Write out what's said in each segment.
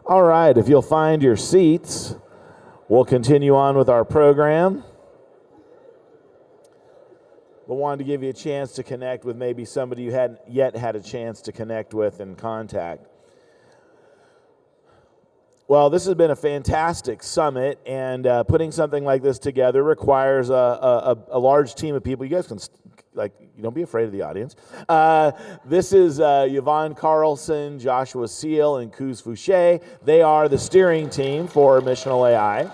All right, if you'll find your seats, we'll continue on with our program. But wanted to give you a chance to connect with maybe somebody you hadn't yet had a chance to connect with and contact. Well, this has been a fantastic summit, and putting something like this together requires a large team of people. You guys can, don't be afraid of the audience. This is Yavon Carlson, Joshua Seal, and Kuz Fuche. They are the steering team for Missional AI.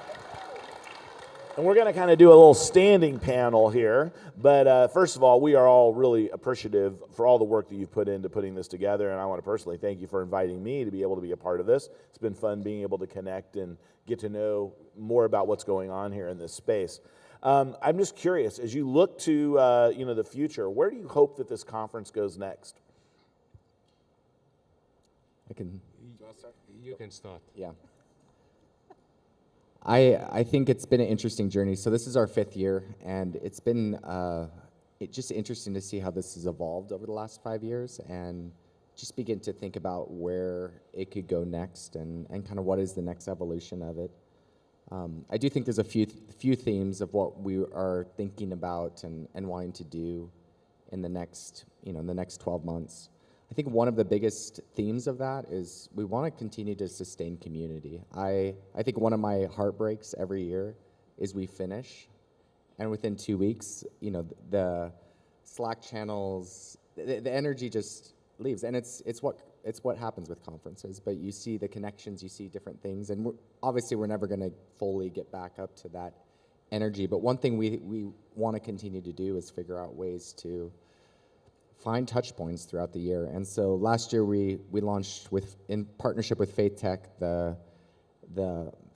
And we're going to kind of do a little standing panel here. But first of all, we are all really appreciative for all the work that you've put into putting this together. And I want to personally thank you for inviting me to be able to be a part of this. It's been fun being able to connect and get to know more about what's going on here in this space. I'm just curious, as you look to the future, where do you hope that this conference goes next? You can start. Yeah. I think it's been an interesting journey. So this is our 5th year, and it's been just interesting to see how this has evolved over the last 5 years, and just begin to think about where it could go next, and kind of what is the next evolution of it. I do think there's a few themes of what we are thinking about and wanting to do in the next 12 months. I think one of the biggest themes of that is we want to continue to sustain community. I think one of my heartbreaks every year is we finish, and within 2 weeks, the Slack channels, the energy just leaves, and it's what happens with conferences. But you see the connections, you see different things, and we're never going to fully get back up to that energy. But one thing we want to continue to do is figure out ways to find touch points throughout the year. And so last year we launched in partnership with Faith Tech the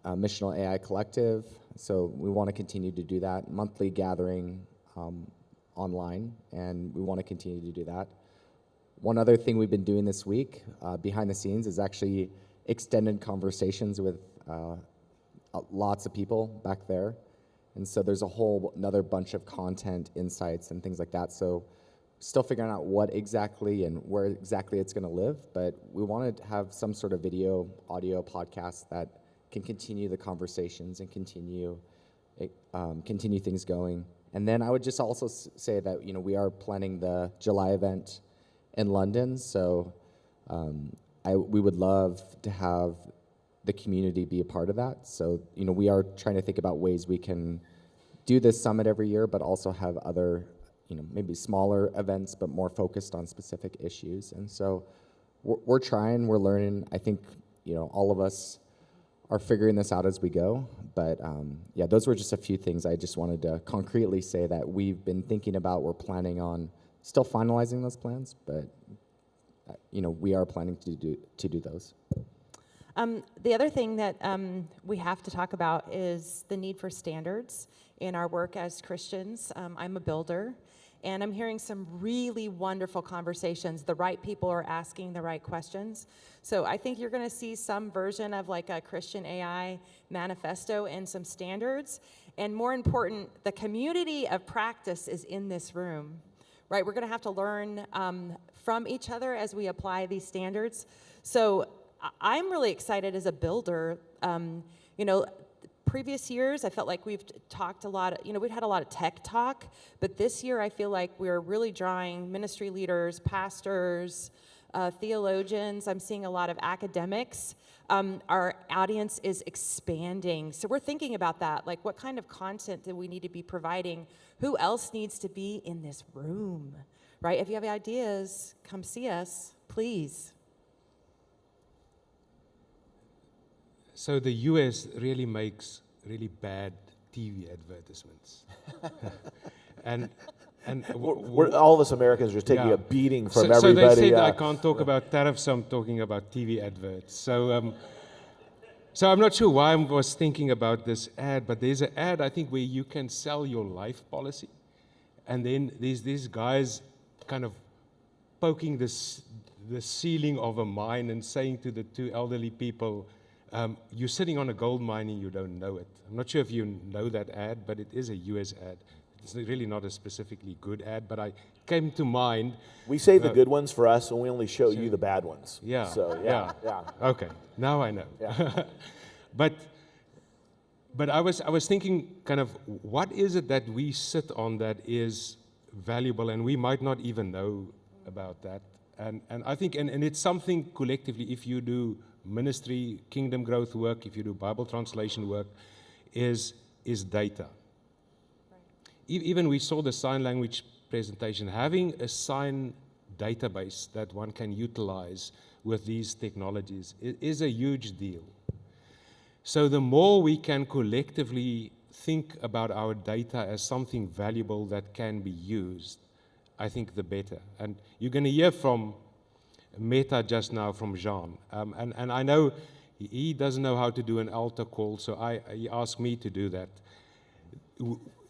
Missional AI Collective. So we want to continue to do that monthly gathering online, and we want to continue to do that. One other thing we've been doing this week behind the scenes is actually extended conversations with lots of people back there. And so there's a whole another bunch of content, insights, and things like that. So still figuring out what exactly and where exactly it's going to live, but we want to have some sort of video, audio podcast that can continue the conversations and continue things going. And then I would just also say that we are planning the July event in London, so we would love to have the community be a part of that. So we are trying to think about ways we can do this summit every year, but also have other maybe smaller events, but more focused on specific issues. And so we're trying, we're learning. I think, all of us are figuring this out as we go. But yeah, those were just a few things I just wanted to concretely say that we've been thinking about. We're planning on still finalizing those plans, but we are planning to do those. The other thing that we have to talk about is the need for standards in our work as Christians. I'm a builder, and I'm hearing some really wonderful conversations. The right people are asking the right questions. So I think you're going to see some version of like a Christian AI Manifesto and some standards. And more important, the community of practice is in this room, right? We're going to have to learn from each other as we apply these standards. So I'm really excited as a builder. Previous years, I felt like we've talked a lot, we've had a lot of tech talk, but this year I feel like we're really drawing ministry leaders, pastors, theologians. I'm seeing a lot of academics. Our audience is expanding. So we're thinking about that, like what kind of content do we need to be providing? Who else needs to be in this room, right? If you have ideas, come see us, please. So the US really makes really bad TV advertisements. and we're all of us Americans are just taking a beating from everybody. So they said I can't talk about tariffs, I'm talking about TV adverts. So I'm not sure why I was thinking about this ad, but there's an ad, I think, where you can sell your life policy. And then there's these guys kind of poking the ceiling of a mine and saying to the two elderly people, you're sitting on a gold mine and you don't know it. I'm not sure if you know that ad, but it is a US ad. it's really not a specifically good ad, but I came to mind. We save the good ones for us, and we only show you the bad ones. Yeah. So, Yeah. Okay, now I know. Yeah. But I was thinking kind of what is it that we sit on that is valuable and we might not even know about that. And I think, and it's something collectively, if you do ministry, kingdom growth work, if you do Bible translation work, is data. Even we saw the sign language presentation, having a sign database that one can utilize with these technologies is a huge deal. So the more we can collectively think about our data as something valuable that can be used, I think the better. And you're going to hear from Meta just now, from Jean. And I know he doesn't know how to do an altar call, so he asked me to do that.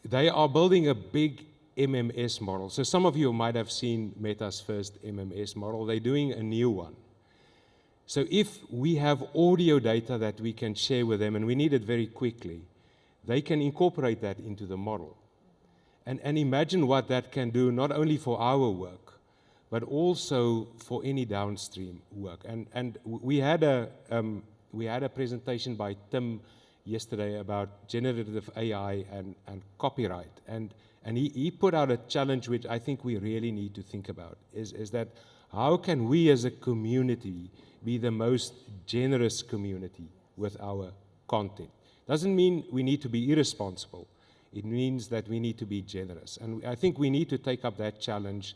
They are building a big MMS model. So some of you might have seen Meta's first MMS model. They're doing a new one. So if we have audio data that we can share with them, and we need it very quickly, they can incorporate that into the model. And imagine what that can do, not only for our work, but also for any downstream work. And we had a presentation by Tim yesterday about generative AI and copyright. And he put out a challenge which I think we really need to think about, is that how can we as a community be the most generous community with our content? Doesn't mean we need to be irresponsible. It means that we need to be generous. And I think we need to take up that challenge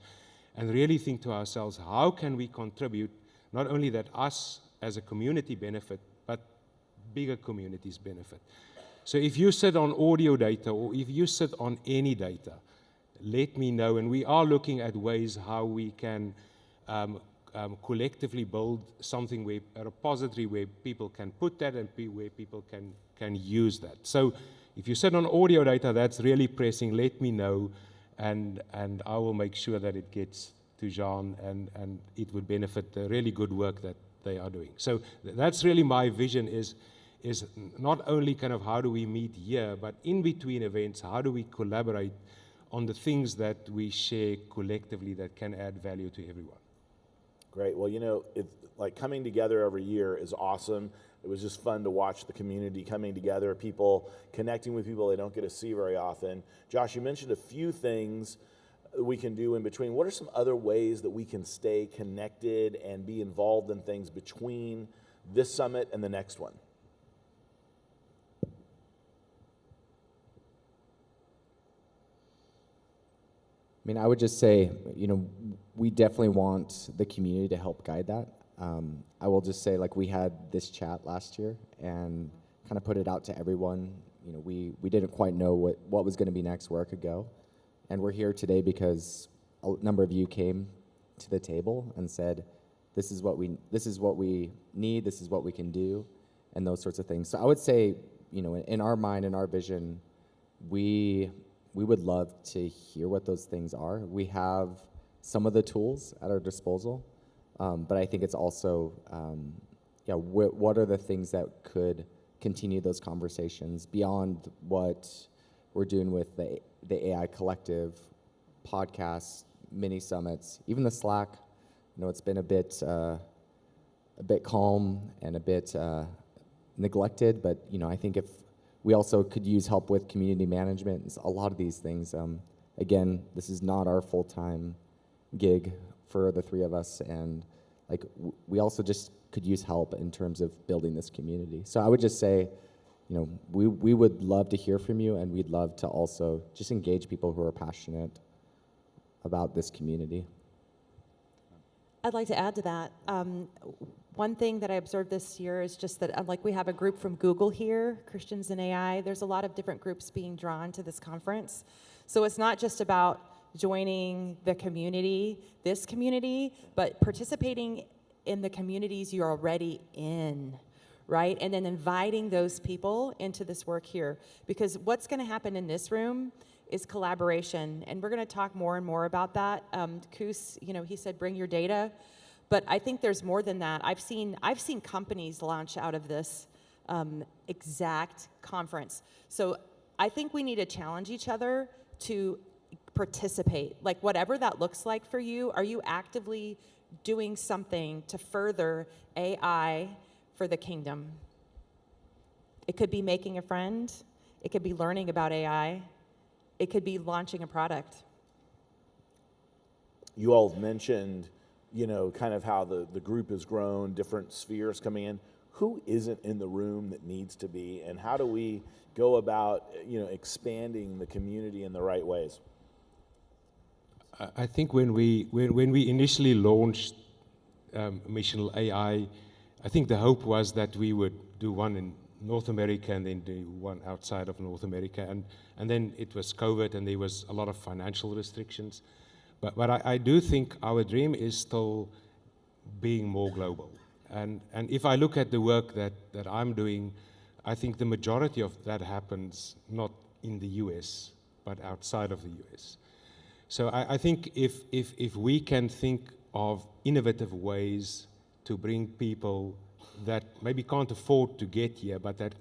and really think to ourselves, how can we contribute, not only that us as a community benefit, but bigger communities benefit. So if you sit on audio data, or if you sit on any data, let me know. And we are looking at ways how we can collectively build something, a repository where people can put that and where people can use that. So if you sit on audio data that's really pressing, let me know, and I will make sure that it gets to Jean, and it would benefit the really good work that they are doing. So that's really my vision, is not only kind of how do we meet here, but in between events, how do we collaborate on the things that we share collectively that can add value to everyone. Great. Well, like coming together every year is awesome. It was just fun to watch the community coming together, people connecting with people they don't get to see very often. Josh, you mentioned a few things we can do in between. What are some other ways that we can stay connected and be involved in things between this summit and the next one? I mean, I would just say, we definitely want the community to help guide that. I will just say, like, we had this chat last year and kind of put it out to everyone. We didn't quite know what was going to be next, where it could go. And we're here today because a number of you came to the table and said, this is what we need, this is what we can do, and those sorts of things. So I would say, in our mind, in our vision, we would love to hear what those things are. We have some of the tools at our disposal, but I think it's also, what are the things that could continue those conversations beyond what we're doing with the AI Collective, podcasts, mini summits, even the Slack. It's been a bit calm and a bit neglected, but I think if we also could use help with community management, a lot of these things. Again, this is not our full-time gig for the three of us, and we also just could use help in terms of building this community. So I would just say, we would love to hear from you, and we'd love to also just engage people who are passionate about this community. I'd like to add to that. One thing that I observed this year is just that, we have a group from Google here, Christians in AI. There's a lot of different groups being drawn to this conference. So it's not just about joining the community, this community, but participating in the communities you're already in, right? And then inviting those people into this work here. Because what's going to happen in this room is collaboration, and we're going to talk more and more about that. Kuz, he said, bring your data. But I think there's more than that. I've seen companies launch out of this exact conference. So I think we need to challenge each other to participate? Like, whatever that looks like for you, are you actively doing something to further AI for the kingdom? It could be making a friend. It could be learning about AI. It could be launching a product. You all have mentioned, kind of how the group has grown, different spheres coming in. Who isn't in the room that needs to be, and how do we go about, expanding the community in the right ways? I think when we initially launched Missional AI, I think the hope was that we would do one in North America and then do one outside of North America, and then it was COVID and there was a lot of financial restrictions. But I do think our dream is still being more global. And if I look at the work that I'm doing, I think the majority of that happens not in the US, but outside of the US. So I think if we can think of innovative ways to bring people that maybe can't afford to get here, but that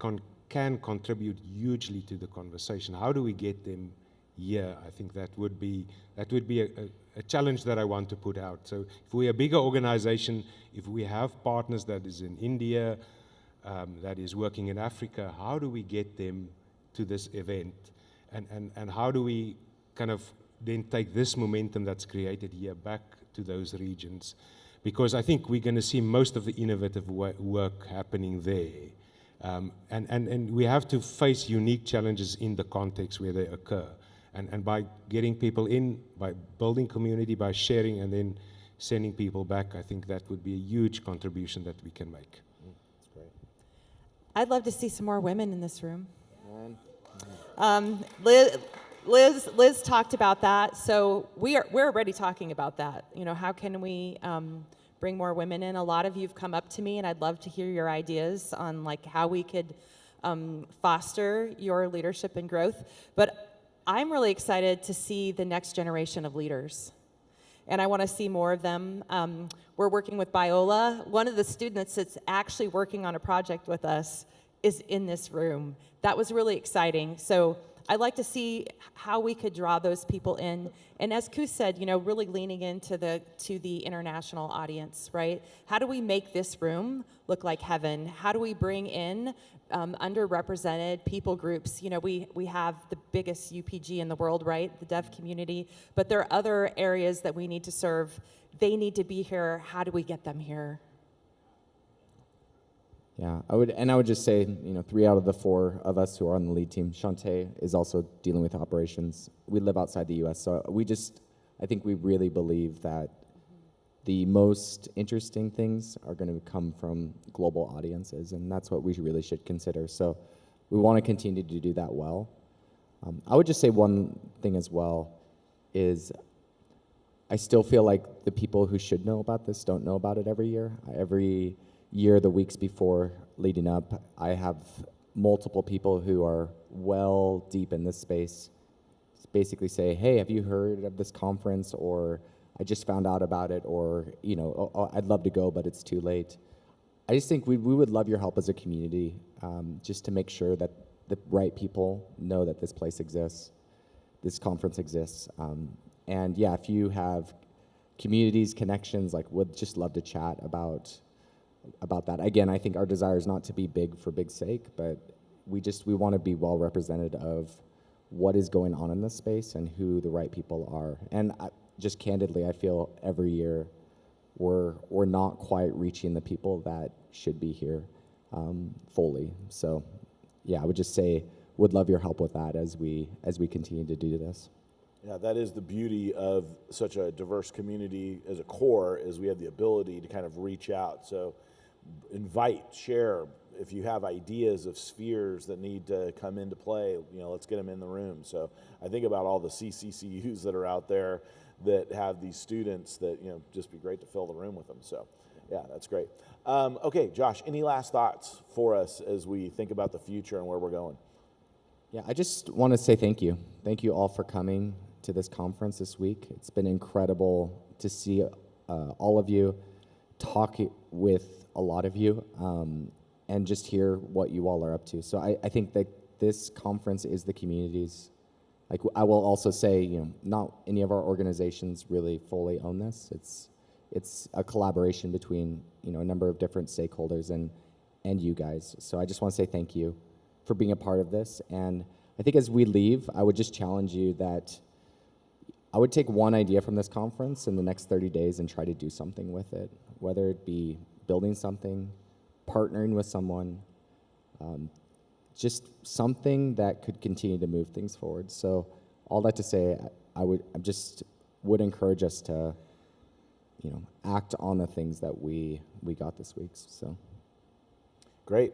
can contribute hugely to the conversation, how do we get them here? I think that would be a challenge that I want to put out. So if we're a bigger organization, if we have partners that is in India, that is working in Africa, how do we get them to this event? And how do we kind of then take this momentum that's created here back to those regions? Because I think we're going to see most of the innovative work happening there. And we have to face unique challenges in the context where they occur. And by getting people in, by building community, by sharing, and then sending people back, I think that would be a huge contribution that we can make. That's great. I'd love to see some more women in this room. And Liz talked about that, so we're already talking about that. How can we bring more women in? A lot of you've come up to me, and I'd love to hear your ideas on like how we could foster your leadership and growth. But I'm really excited to see the next generation of leaders, and I want to see more of them. We're working with Biola. One of the students that's actually working on a project with us is in this room. That was really exciting. So I'd like to see how we could draw those people in. And as Kuz said, really leaning into the international audience, right? How do we make this room look like heaven? How do we bring in underrepresented people groups? We have the biggest UPG in the world, right? The deaf community. But there are other areas that we need to serve. They need to be here. How do we get them here? yeah, I would just say, 3 out of the 4 of us who are on the lead team, Shantae is also dealing with operations. We live outside the U.S., so I think we really believe that the most interesting things are going to come from global audiences, and that's what we really should consider. So we want to continue to do that well. I would just say one thing as well is I still feel like the people who should know about this don't know about it every year. Every year, the weeks before leading up, I have multiple people who are well deep in this space basically say, hey, have you heard of this conference? Or I just found out about it, or I'd love to go, but it's too late. I just think we would love your help as a community, just to make sure that the right people know that this place exists, this conference exists. And yeah, if you have communities, connections, would just love to chat about that. Again, I think our desire is not to be big for big's sake, but we want to be well represented of what is going on in this space and who the right people are. And just candidly, I feel every year we're not quite reaching the people that should be here fully. So yeah, I would just say would love your help with that as we continue to do this. Yeah, that is the beauty of such a diverse community as a core, is we have the ability to kind of reach out. So invite, share. If you have ideas of spheres that need to come into play, let's get them in the room. So I think about all the CCCUs that are out there that have these students that, just be great to fill the room with them. So yeah, that's great. Okay, Josh, any last thoughts for us as we think about the future and where we're going? Yeah, I just want to say thank you. Thank you all for coming to this conference this week. It's been incredible to see all of you, talk with a lot of you, and just hear what you all are up to. So I think that this conference is the community's like I will also say, not any of our organizations really fully own this. It's a collaboration between a number of different stakeholders and you guys. So I just want to say thank you for being a part of this. And I think as we leave, I would just challenge you that I would take one idea from this conference in the next 30 days and try to do something with it, whether it be building something, partnering with someone, just something that could continue to move things forward. So all that to say, I just would encourage us to, act on the things that we got this week. So Great.